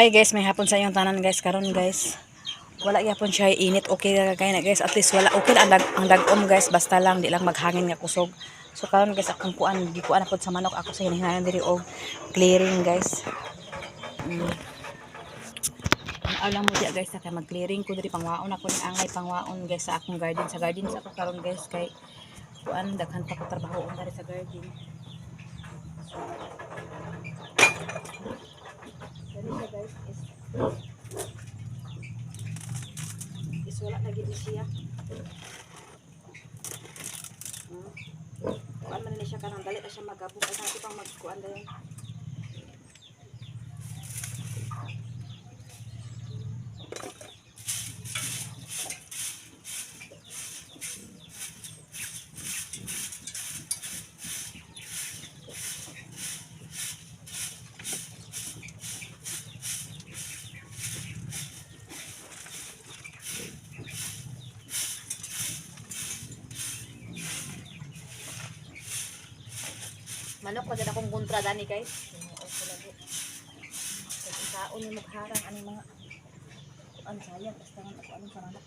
Hi guys, may hapon sa inyong tanan guys. Karon guys, wala gyapon siya init, okay ra kay na guys. At least wala okay na ang dagom guys, basta lang di lang maghangin nga kusog. So karon guys, akong gikuan na pod sa manok ako sa hinahanan diri og clearing guys. Alam mo diya guys, kay mag-clearing ko diri pangwaon ako ni angay pangwaon guys sa akong garden. Sa garden sa ako karon guys kay kuan daghan pa ko trabaho diri sa garden. Dali siya guys is wala na gid siya. Kuan man ni siya kanang dali na siya magabog ay natin pang magkuan dayon. Manok pa akong kontra dani guys. Kasi taon ni magharang ani mga kuan sayang basta man ako anong manok.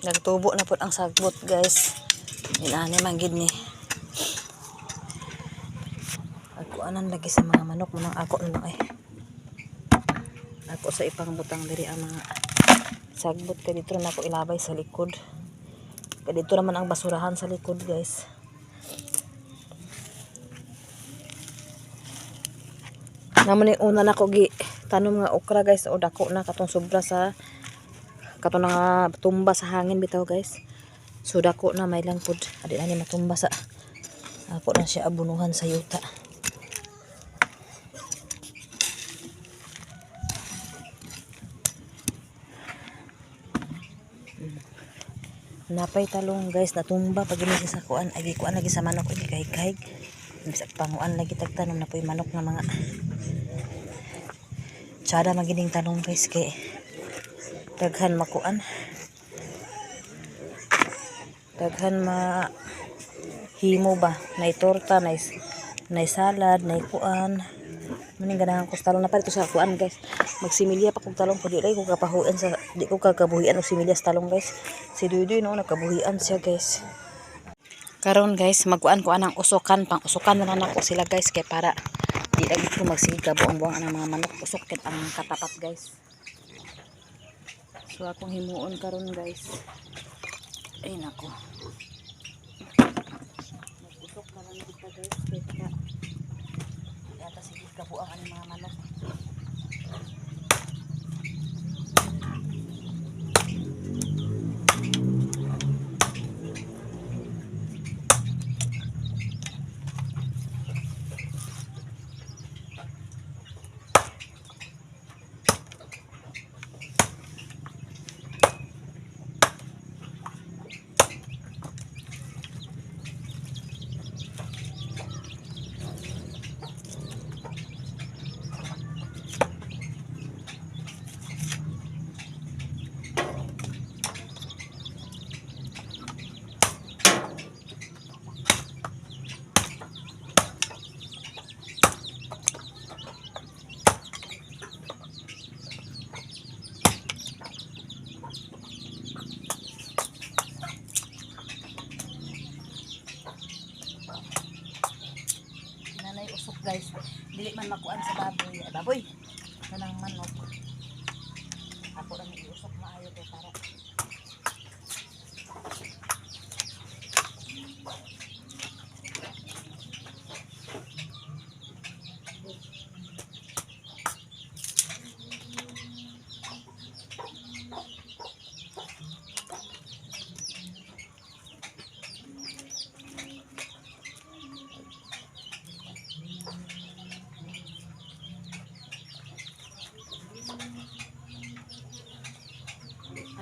Nagtubo na po ang sagbot guys. Inani man gid ni. Agkuanan lagi sa mga manok manang ako na lang ay. Ako sa ipang butang diri ang mga sagbot kay dito na ako ilabay sa likod. Kay dito naman ang basurahan sa likod guys. Naman ni una na ko gi tanom nga okra guys o dako na katong sobra sa katong nga tumba sa hangin bitaw guys. So dako na may lang pud adi ani matumba sa ako na siya abunuhan sa yuta. Napay talong guys natumba pag gini sa kuan agi kuan lagi sa manok agi kahig-kahig. Bisag panguan lagi tagtanom na poy manok nga mga tsada magining tanong guys kay daghan makuan. Daghan ma himo ba nay torta nay salad nay kuan maning ganahan ko talong na pa dito sa kuan guys magsimilya pa kog talong pud di ko kapahuan sa di ko kagabuhian og similya sa talong guys si Duy no nakabuhian siya guys karon guys magkuan ko anang usokan pang usokan na lang ako sila guys kay para di lagi ko magsiga buang-buang ang mga manok usok ket ang katapat guys. So akong himuon karon guys ay nako guys. Dili man makuan sa baboy. Ay, baboy. Kanang manok. Ako lang iusok maayo to para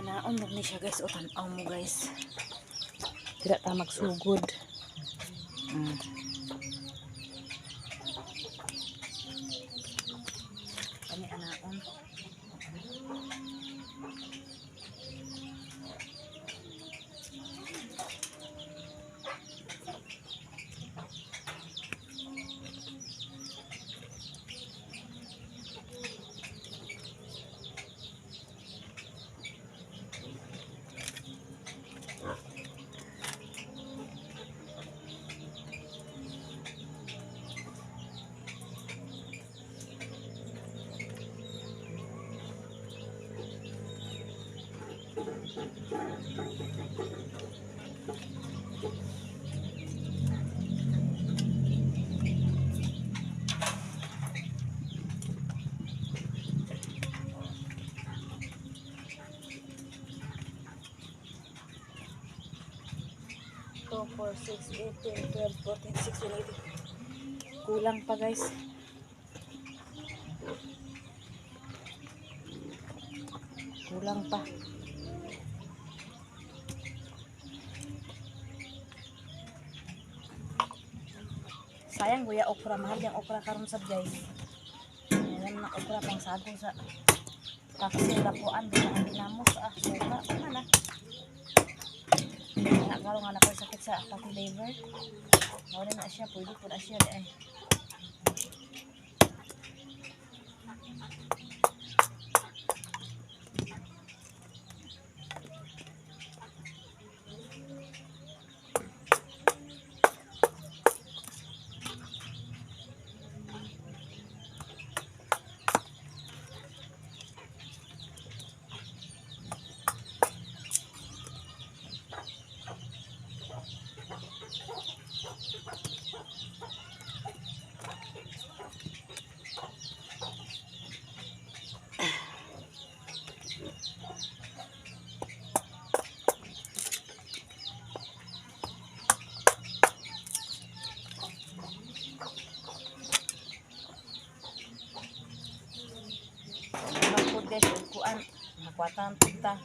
anaon ni siya guys. O tanaw mo guys. Tidak ta magsugod. Kani anaon. Two, 4, 6, 8, 10, 12, 14, 16, 18. Kulang pa guys. Kulang pa. Sayang kuya okra, mahal yung okra karon sa guys. Ayan na okra pang sago sa taksi lapuan din ang dinamos suka mana. Nak karon nga nakoy sakit sa fatty liver. Mao na siya pwede pud siya di ay. Guys, kuan nakuatan kita.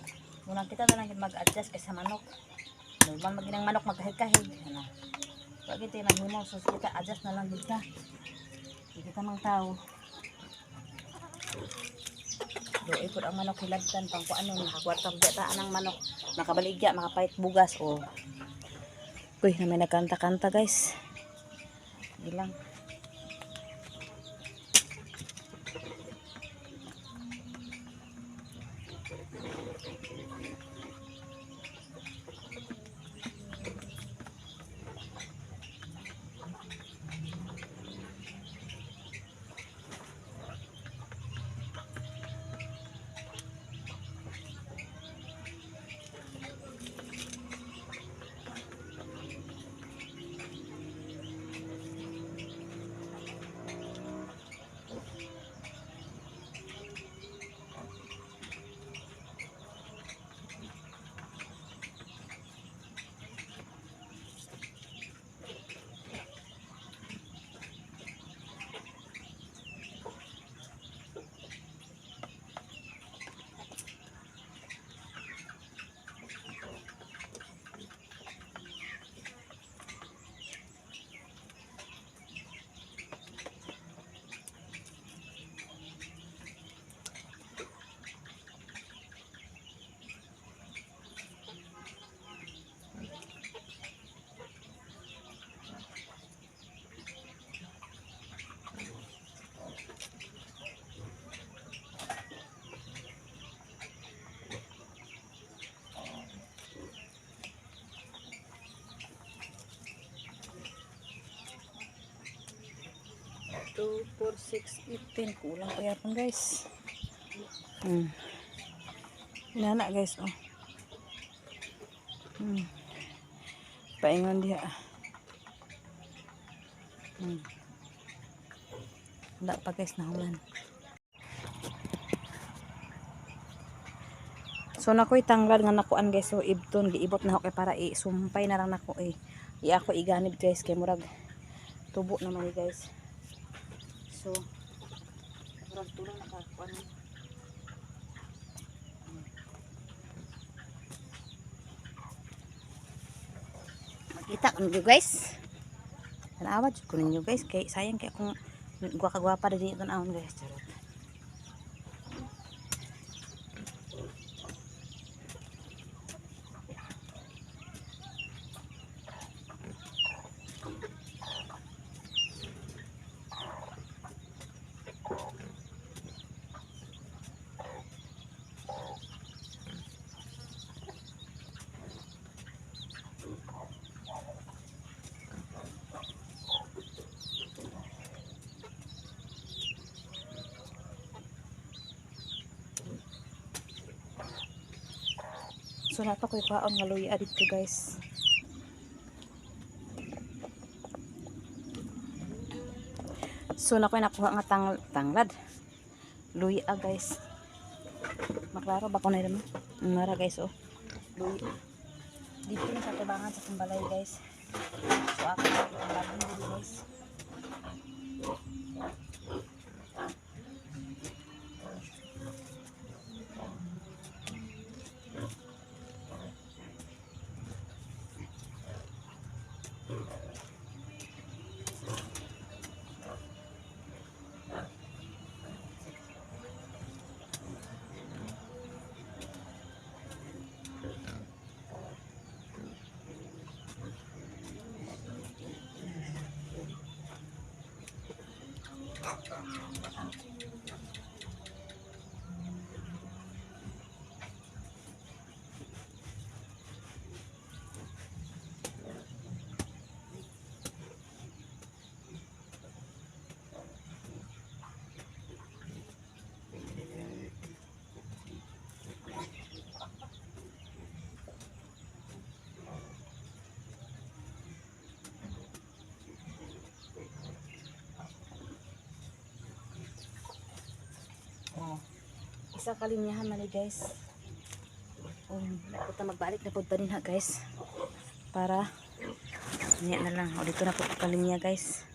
Muna kita na lang mag-adjust kay sa manok. Normal maginang manok magkahig-kahig. Ano? Wag kita maghimo so kita adjust na lang kita. Kita mang tao. Doy pud ang manok hilabtan pang kuan ni kwartang data anang manok makabaligya makapait bugas o. Uy, na may nagkanta-kanta guys. Ilang 2, 4, 6, 18. Kulang pa yapon guys. Inana guys, oh. Paingon diha. Wala pa guys nahuman. So nakoy tanglad nga nakuan guys, so ibton giibot na ako kay para isumpay na lang nako ako iganib guys kay murag tubo naman guys. So murag tulong nakakuan. Makita ko niyo guys. Tanawa jud ko ninyo guys kay sayang kay akong gwapa diri tan-awon guys. Charot. So nato ko'y paon nga luya dito guys. So nako'y nakuha nga tanglad. Luya guys. Maklaro ba ko na rin? Mara guys oh. Luya. Dito na sa tibangan sa kumbalay guys. So ako ang laging dito guys. Isa kalinyahan mali guys. Napunta magbalik na po pa din ha guys. Para niya na lang. Dito na po kalinya guys.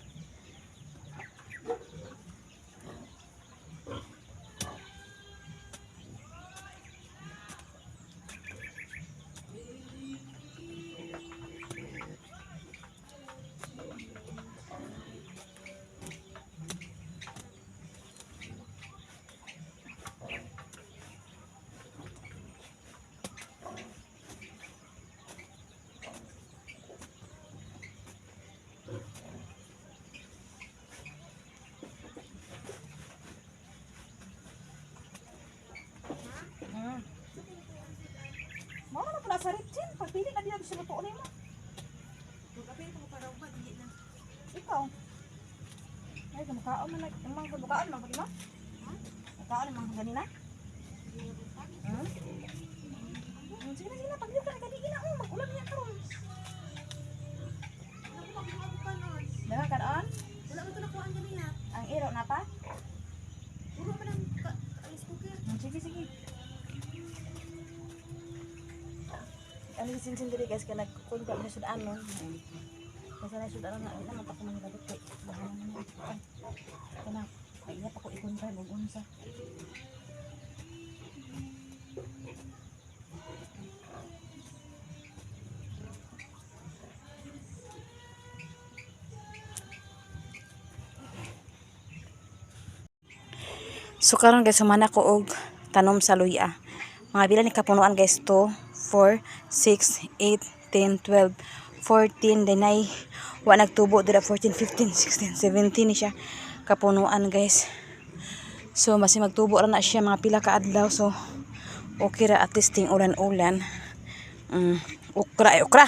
Sa Richin, pagpili na din natin sa luto ulit mo. Pagpili ko para ba, hindi na. Ikaw? Ay, kumakaon man. Yung mga kumakaon man, pati mo? Kumakaon yung mga ganina? Sige na, pagpili ka na kadigin na. Mag-ulam niya karon. Daga karon? Wala mo ito nakuhaan ganina. Ang iro na pa? Uro pa ng ice cooker. Sige. Ano sin diri guys kay nagkukun ko na sudan no. Kasi na sudan na ina mata ko man gadto kay bahanan mo. Kana ay pa ko ikon pa og unsa. So karon guys sumana ko og tanom sa luya. Mga bilan ni kapunuan guys to 4, 6, 8, 10, 12, 14, then ay wa nagtubo dira 14, 15, 16, 17 ni siya kapunuan guys. So masi magtubo ra na siya mga pila ka adlaw, so okay ra at least ting ulan-ulan. Okra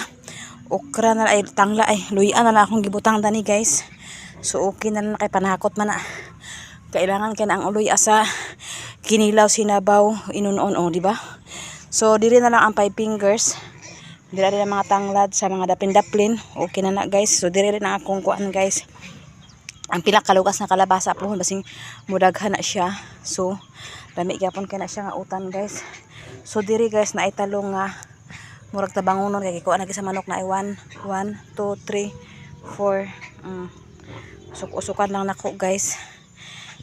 okra na ay tangla ay luya na lang akong gibutang dani guys. So okay na lang kay panakot man na. Kailangan kay na ang luya sa kinilaw sinabaw inunon di ba? So diri na lang ang 5 fingers. Diri na mga tanglad sa mga dapin-daplin. Okay na na guys. So diri rin ang akong kuan guys. Ang pila kalugas na kalabasa po basing mudaghan na siya. So dami gyapon kay na siya nga utan guys. So diri guys na italong nga murag tabangonon kay kuan lagi sa manok na ay 1 2 3 4 usuk-usukan lang nako guys.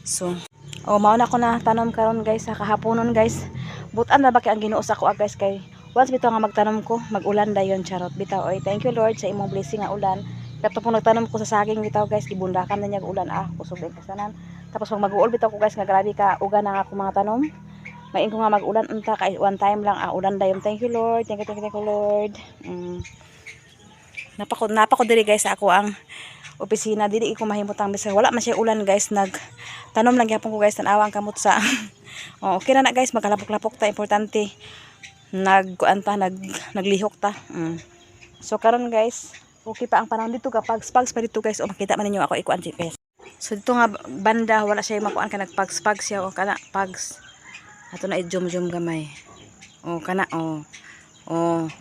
So mao na ko na tanom karon guys sa kahaponon guys. Butan na ba kay ang Ginoo sa ko guys kay once bitaw nga magtanom ko mag-ulan dayon charot bitaw. Oy thank you Lord sa imong blessing nga ulan. Kato po nagtanom ko sa saging bitaw guys gibundakan na niya ulan kusog din kasanan. Tapos pag mag-uol bitaw ko guys nga grabe ka uga na nga ako mga tanom. Main ko nga mag-ulan unta kay one time lang ulan dayon. Thank you Lord. Thank you Lord. Napako diri guys sa ako ang opisina dili ko mahimutang bisag wala man siya ulan guys nagtanom lang gyapon ko guys tanawang kamot sa okay na guys magkalapok-lapok ta importante naglihok ta. So karon guys okay pa ang panahon dito kapag spags pa dito guys makita man ninyo ako ikuan GPS. So dito nga banda wala siya makuan ka nagpags siya kana pags ato na i-zoom gamay kana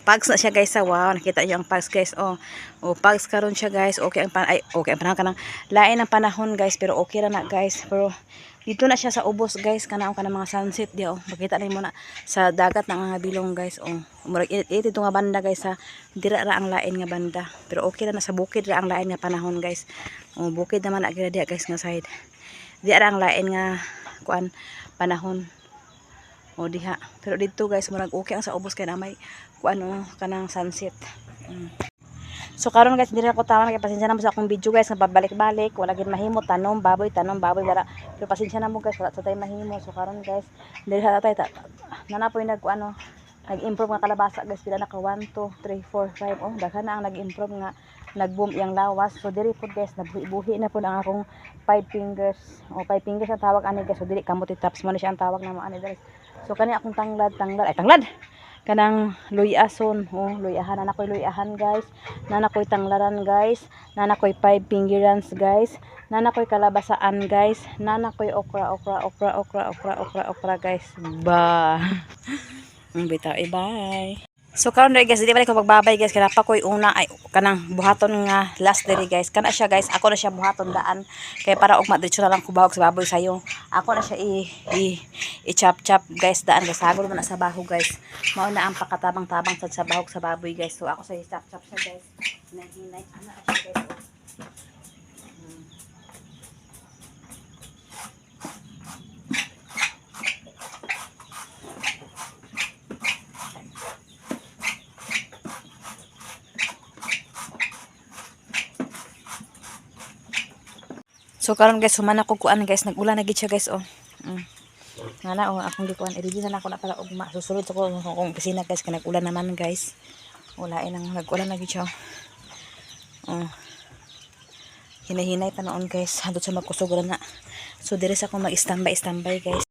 pags na siya guys wow nakita niyo ang pags guys pags karon siya guys okay ang panahon kanang lain ang panahon guys pero okay ra na guys pero dito na siya sa ubos guys kanang mga sunset dia makita na mo na sa dagat na nga bilong guys murag init ito nga banda guys sa dira ra ang lain nga banda pero okay ra na sa bukid ra ang lain nga panahon guys bukid naman agira dia guys nga side di ra ang lain nga kuan panahon diha pero dito guys murag okay ang sa ubos kay na may kuan kanang sunset. So karon guys diri ako tama kay pasensya na mo sa akong video guys nga pabalik-balik wala gid mahimo tanom baboy wala pero pasensya na mo guys wala sa tay mahimo. So karon guys diri sa tay nanapoy nag-improve nga kalabasa guys pila na ka 1 2 3 4 5 daghan na ang nag-improve nga nag-boom yang lawas. So diri pud guys nabuhi na pud ang akong 5 fingers 5 fingers ang tawag ani guys. So diri kamot taps mo na siya ang tawag na mo ani guys. So kani akong tanglad kanang luyason luyahan nanakoy luyahan guys nanakoy tanglaran guys nanakoy 5 fingerans guys nanakoy kalabasaan guys nanakoy okra guys ba bitaw bye. So karon diri guys, di ba ko magbabay guys kana pa koy una ay kanang buhaton nga last diri guys. Kana siya guys, ako na siya buhaton daan kay para ug madritso na lang kubahog sa baboy sayo. Ako na siya i-chop guys daan guys. Sagol man na sa baho guys. Mao na ang pakatabang-tabang sa bahog sa baboy guys. So ako sa i-chop siya guys. Hinay ana siya guys. So karon guys humana ko kuan guys nag-ulan na gid siya guys ngana akong gikuan i-ready na ako na para ugma susulod ko kung opisina guys kay nag-ulan naman guys walain ang nag-ulan na gid siya hinay-hinay pa noon guys handot sa magkusog na. So dire sa akong mag-standby guys.